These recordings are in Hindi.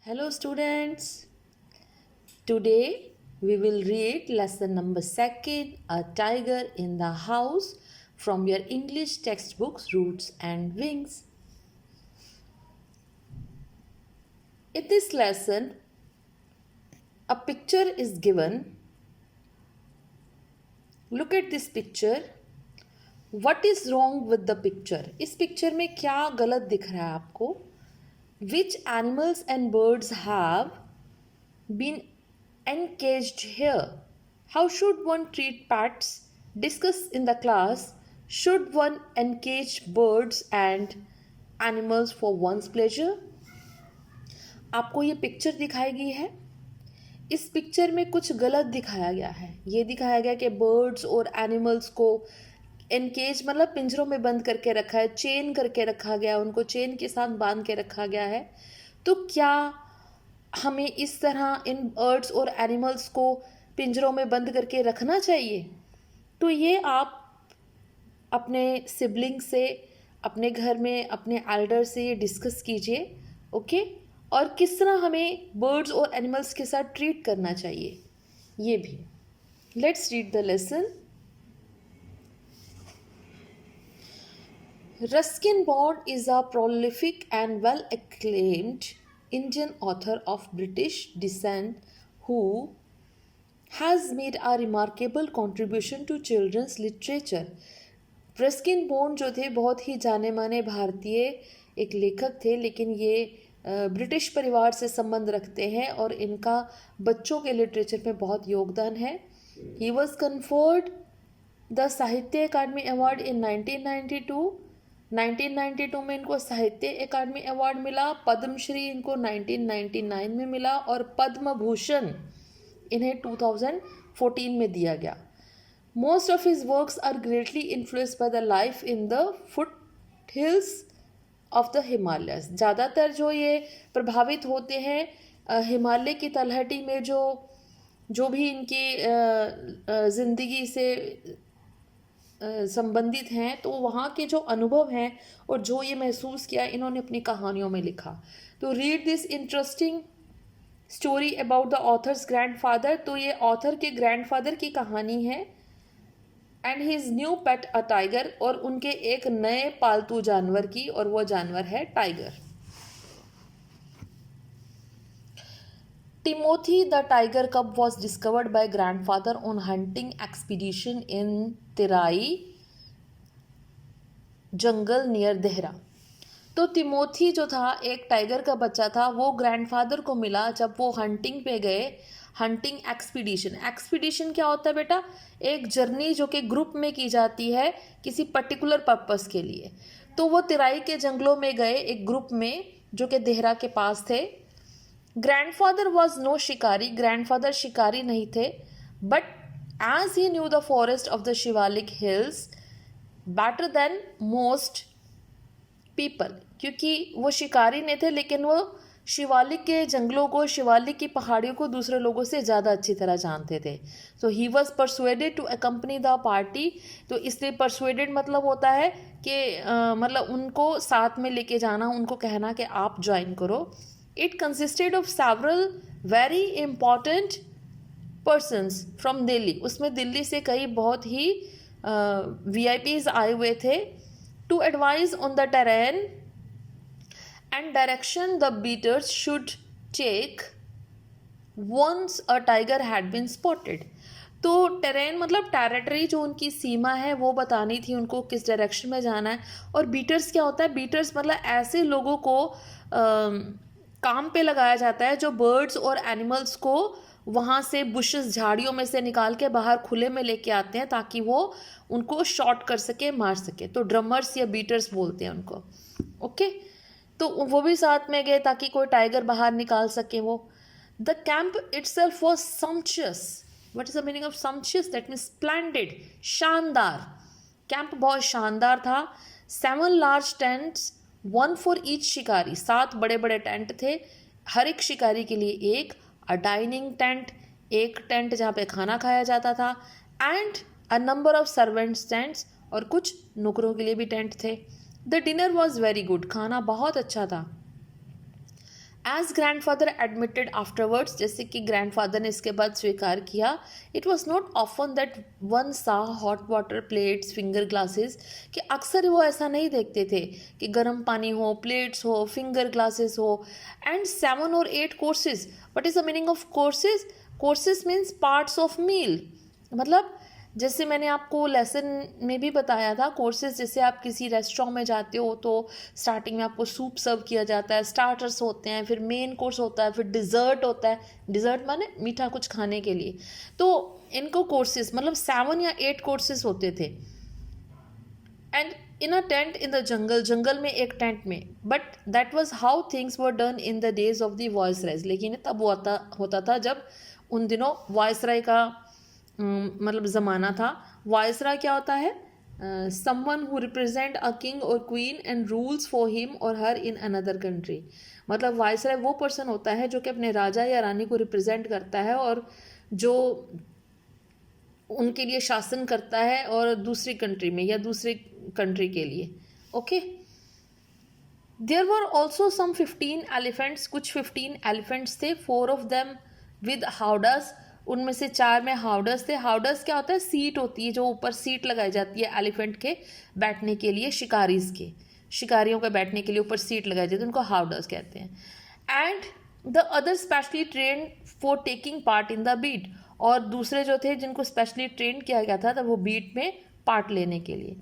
Hello students. Today we will read lesson number 2, A Tiger in the House, from your English textbooks Roots and Wings. In this lesson, a picture is given. Look at this picture. What is wrong with the picture? इस पिक्चर में क्या गलत दिख रहा है आपको? Which animals and birds have been encaged here? How should one treat pets? Discuss in the class. Should one encage birds and animals for one's pleasure? आपको ये पिक्चर दिखाई गई है. इस पिक्चर में कुछ गलत दिखाया गया है. ये दिखाया गया कि बर्ड्स और एनिमल्स को एनकेज मतलब पिंजरों में बंद करके रखा है, चेन करके रखा गया, उनको चेन के साथ बांध के रखा गया है. तो क्या हमें इस तरह इन बर्ड्स और एनिमल्स को पिंजरों में बंद करके रखना चाहिए? तो ये आप अपने सिबलिंग से, अपने घर में अपने एल्डर से ये डिस्कस कीजिए. ओके. और किस तरह हमें बर्ड्स और एनिमल्स के साथ ट्रीट करना चाहिए ये भी. Let's read the lesson. Ruskin Bond is a prolific and well-acclaimed Indian author of British descent who has made a remarkable contribution to children's literature. Ruskin bond जो थे बहुत ही जाने माने भारतीय एक लेखक थे, लेकिन ये ब्रिटिश परिवार से संबंध रखते हैं और इनका बच्चों के लिटरेचर में बहुत योगदान है. ही वॉज कन्फर्ड द साहित्य अकादमी अवार्ड इन 1992. 1992 में इनको साहित्य अकादमी अवार्ड मिला. पद्मश्री इनको 1999 में मिला और पद्म भूषण इन्हें 2014 में दिया गया. Most of his works are greatly influenced by the life in the foothills of the Himalayas. ज़्यादातर जो ये प्रभावित होते हैं हिमालय की तलहटी में जो भी इनकी ज़िंदगी से संबंधित हैं, तो वहाँ के जो अनुभव हैं और जो ये महसूस किया इन्होंने अपनी कहानियों में लिखा. तो read this interesting story about the author's grandfather. तो ये ऑथर के ग्रैंडफादर की कहानी है. And his new pet a tiger, और उनके एक नए पालतू जानवर की, और वो जानवर है tiger. Timothy the tiger cub was discovered by grandfather on hunting expedition in Terai jungle near Dehra. तो तिमोथी जो था एक टाइगर का बच्चा था, वो ग्रैंडफादर को मिला जब वो हंटिंग पे गए. Hunting expedition. एक्सपीडिशन क्या होता है बेटा? एक जर्नी जो कि ग्रुप में की जाती है किसी पर्टिकुलर पर्पस के लिए. तो वो तिराई के जंगलों में गए एक ग्रुप में जो कि देहरा के पास थे. ग्रैंडफादर वॉज नो शिकारी. ग्रैंडफादर शिकारी नहीं थे. But as he knew the forest of the Shivalik hills better than most people, क्योंकि वो शिकारी नहीं थे लेकिन वो शिवालिक के जंगलों को, शिवालिक की पहाड़ियों को दूसरे लोगों से ज़्यादा अच्छी तरह जानते थे. So he was persuaded to accompany the party. तो इसलिए परसुएडेड मतलब होता है कि मतलब उनको साथ में लेके जाना, उनको कहना कि आप ज्वाइन करो. It consisted of several very important persons from Delhi. उसमें दिल्ली से कई बहुत ही VIPs आए हुए थे. To advise on the terrain and direction the beaters should take once a tiger had been spotted. तो टेरेन मतलब टेरिटरी, जो उनकी सीमा है वो बतानी थी उनको, किस डायरेक्शन में जाना है. और बीटर्स क्या होता है? बीटर्स मतलब ऐसे लोगों को काम पे लगाया जाता है जो बर्ड्स और एनिमल्स को वहाँ से बुशेस, झाड़ियों में से निकाल के बाहर खुले में लेके आते हैं ताकि वो उनको शॉट कर सके, मार सके. तो ड्रमर्स या बीटर्स बोलते हैं उनको. ओके. तो वो भी साथ में गए ताकि कोई टाइगर बाहर निकाल सके वो. The camp itself was sumptuous. What is the meaning of sumptuous? That means splendid, शानदार. कैंप बहुत शानदार था. 7 लार्ज टेंट्स, 1 फॉर ईच शिकारी. 7 बड़े बड़े टेंट थे, हर एक शिकारी के लिए एक. अ डाइनिंग टेंट, एक टेंट जहाँ पे खाना खाया जाता था. And a number of servants tents, और कुछ नौकरों के लिए भी टेंट थे. The dinner was very good. खाना बहुत अच्छा था. एज ग्रैंडफादर एडमिटेड आफ्टरवर्ड्स, जैसे कि ग्रैंडफादर ने इसके बाद स्वीकार किया, it was not often that one saw hot water plates finger glasses, कि अक्सर वो ऐसा नहीं देखते थे कि गर्म पानी हो, प्लेट्स हो, फिंगर ग्लासेस हो, and 7 or 8 courses. What is the meaning of courses? Courses means parts of meal. मतलब जैसे मैंने आपको लेसन में भी बताया था, कोर्सेज जैसे आप किसी रेस्टोरेंट में जाते हो तो स्टार्टिंग में आपको सूप सर्व किया जाता है, स्टार्टर्स होते हैं, फिर मेन कोर्स होता है, फिर डिज़र्ट होता है. डिज़र्ट माने मीठा कुछ खाने के लिए. तो इनको कोर्सेज मतलब 7 या 8 कोर्सेज होते थे. And in a tent in the jungle, जंगल में एक टेंट में. But that was how things were done in the days of the viceroys. लेकिन तब होता था जब उन दिनों वॉइसराय का मतलब ज़माना था. वायसरा क्या होता है? Someone who represent a king or queen and rules for him or her in another country. मतलब वायसराय वो पर्सन होता है जो कि अपने राजा या रानी को रिप्रेजेंट करता है और जो उनके लिए शासन करता है और दूसरी कंट्री में या दूसरी कंट्री के लिए. Okay. There were also some 15 elephants. कुछ 15 एलिफेंट्स थे. 4 of them विद हाउडास. उनमें से 4 में हाउडस थे. हाउडस क्या होता है? सीट होती है जो ऊपर सीट लगाई जाती है एलिफेंट के बैठने के लिए, शिकारियों के बैठने के लिए ऊपर सीट लगाई जाती है, उनको हाउडस कहते हैं. And the other specially trained for taking part in the beat. और दूसरे जो थे जिनको स्पेशली ट्रेन किया गया था वो बीट में पार्ट लेने के लिए.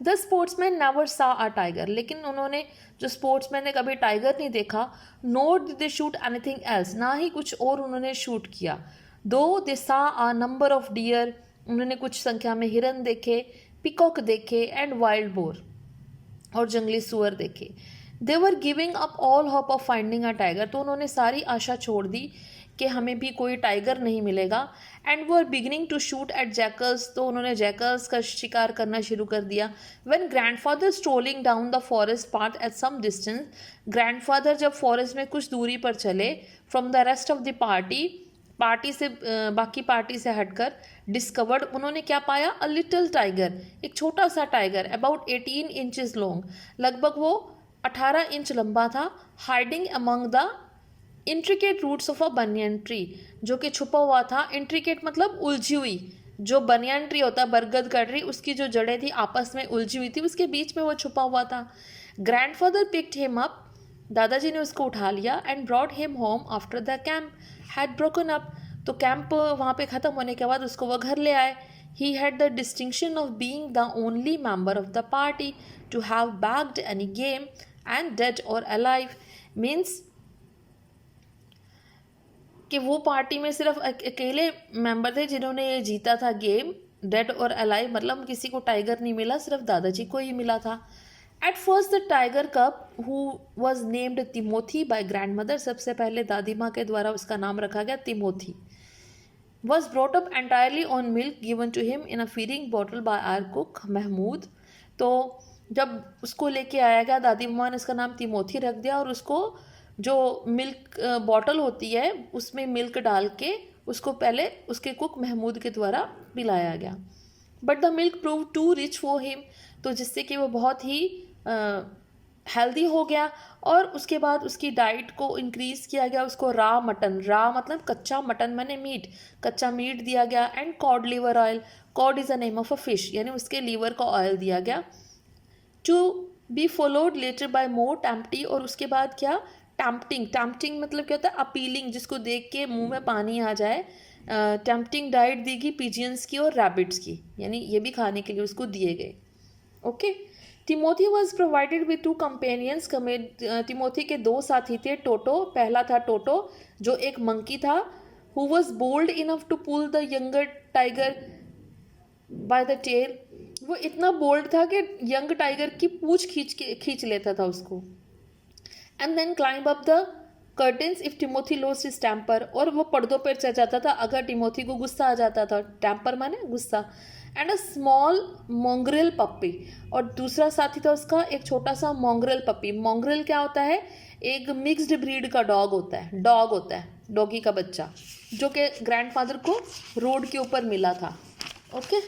द स्पोर्ट्समैन नेवर सा अ टाइगर. लेकिन उन्होंने जो स्पोर्ट्समैन ने कभी टाइगर नहीं देखा. Nor did they shoot anything else. ना ही कुछ और उन्होंने शूट किया. दो दे सा अ नंबर ऑफ डियर. उन्होंने कुछ संख्या में हिरन देखे, पिकॉक देखे, एंड वाइल्ड बोर और जंगली सुअर देखे. They were giving up all hope of finding a tiger. तो उन्होंने सारी आशा छोड़ दी कि हमें भी कोई टाइगर नहीं मिलेगा. एंड वो are beginning to shoot at jackals. तो उन्होंने जैकल्स का शिकार करना शुरू कर दिया. When grandfather strolling down the forest path at some distance. Grandfather जब फॉरेस्ट में कुछ दूरी पर चले from the rest of the party से बाकी पार्टी से हटकर, डिस्कवर्ड उन्होंने क्या पाया? A little tiger. एक छोटा सा टाइगर अबाउट 18 इंचेस लॉन्ग. लगभग वो 18 इंच लंबा था. Hiding among the intricate roots of a banyan tree. जो कि छुपा हुआ था. इंट्रिकेट मतलब उलझी हुई. जो बनियन ट्री होता है, बरगद का ट्री, उसकी जो जड़ें थी आपस में उलझी हुई थी, उसके बीच में वो छुपा हुआ था. Grandfather picked him up. दादाजी ने उसको उठा लिया. And brought him home after the camp had broken up. तो कैंप वहाँ पे ख़त्म होने के बाद उसको वो घर ले आए. He had the distinction of being the only member of the party to have bagged any game and dead or alive. Means कि वो पार्टी में सिर्फ अकेले मेंबर थे जिन्होंने ये जीता था गेम. डेड और अलाइव मतलब किसी को टाइगर नहीं मिला, सिर्फ दादाजी को ही मिला था. At first the tiger cup who was named Timothy by grand mother. सबसे पहले दादी माँ के द्वारा उसका नाम रखा गया Timothy. Was brought up entirely on milk given to him in a feeding bottle by our cook Mahmood. तो जब उसको लेके आया गया, दादी माँ ने उसका नाम तिमोथी रख दिया और उसको जो मिल्क बॉटल होती है उसमें मिल्क डाल के उसको पहले उसके कुक महमूद के द्वारा पिलाया गया. But the milk prove too rich for him. तो जिससे कि वो बहुत ही हेल्दी हो गया. और उसके बाद उसकी डाइट को इंक्रीज़ किया गया. उसको रा मतलब कच्चा मटन माने मीट, कच्चा मीट दिया गया. And cod liver oil. Cod is a name of a fish, यानी उसके लीवर का ऑयल दिया गया. To be followed later by more tempting. और उसके बाद क्या? टैम्पटिंग मतलब क्या होता है? अपीलिंग, जिसको देख के मुंह में पानी आ जाए. टैम्पटिंग डाइट दी गई पिजियंस की और रैबिट्स की, यानी ये भी खाने के लिए उसको दिए गए. Okay. Timothy was provided with 2 companions. Timothy के 2 साथी थे. टोटो, पहला था टोटो जो एक मंकी था. Who was bold enough to pull the younger tiger by the tail. वो इतना बोल्ड था कि यंग टाइगर की पूंछ खींच लेता था उसको. And then climb up the curtains if Timothy lost his temper. और वो पर्दों पर चढ़ जाता था अगर टिमोथी को गुस्सा आ जाता था. टेम्पर माने गुस्सा. एंड अ स्मॉल मोंग्रेल पप्पी. और दूसरा साथी था उसका एक छोटा सा मोंग्रेल पप्पी. मोंग्रेल क्या होता है? एक मिक्स्ड ब्रीड का डॉग होता है, डॉगी का बच्चा, जो कि ग्रैंडफादर को रोड के ऊपर मिला था. ओके.